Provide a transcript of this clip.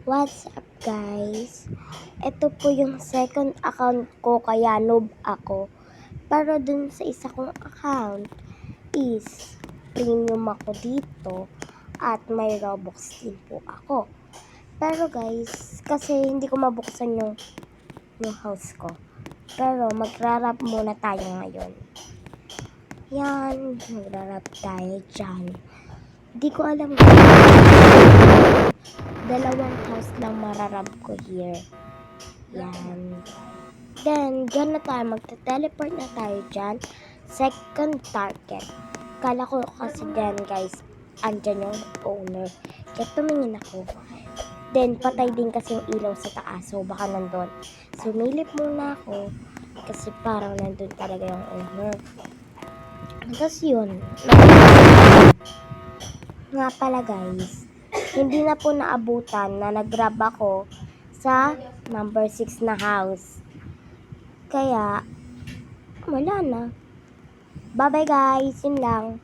What's up guys? Ito po yung second account ko kaya noob ako. Pero dun sa isa kong account is premium ako dito at may Robux din po ako. Pero guys, kasi hindi ko mabuksan yung house ko. Pero magrarap muna tayo ngayon. Yan, magrarap tayo dyan. Hindi ko alam. Dalawang house lang mararab ko here. Yan. Then, dyan na tayo. Magta-teleport na tayo dyan. Second target. Kala ko kasi dyan, guys, andyan yung owner. Kaya tumingin ako. Then, patay din kasi yung ilaw sa taas. So, baka nandun. Sumilip muna ako. Kasi parang nandun talaga yung owner. Tapos yun. Nga pala, guys. Hindi na po naabutan na nag-grab ako sa number 6 na house. Kaya, wala na. Bye-bye guys. Yun lang.